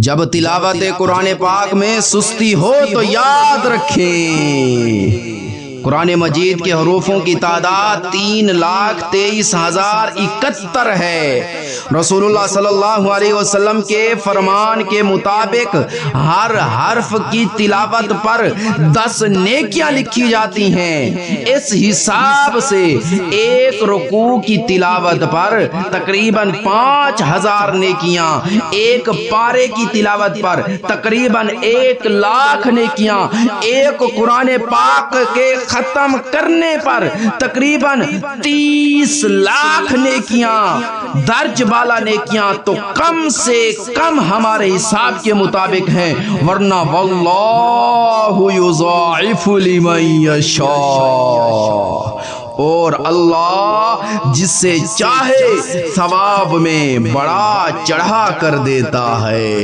جب تلاوت قرآن پاک میں سستی ہو تو یاد رکھیں قرآن مجید کے حروفوں کی تعداد 3,23,071 ہے۔ رسول اللہ صلی اللہ علیہ وسلم کے فرمان کے مطابق ہر حرف کی تلاوت پر 10 نیکیاں لکھی جاتی ہیں۔ اس حساب سے ایک رکوع کی تلاوت پر تقریباً 5,000 نیکیاں، ایک پارے کی تلاوت پر تقریباً 1,00,000 نیکیاں، ایک قرآن پاک کے ختم کرنے پر تقریباً 30,00,000 نیکیاں، درج بالا نیکیاں تو کم سے کم ہمارے حساب کے مطابق ہیں، ورنہ واللہ یضاعف لمن یشاء، اور اللہ جسے چاہے ثواب میں بڑا چڑھا کر دیتا ہے۔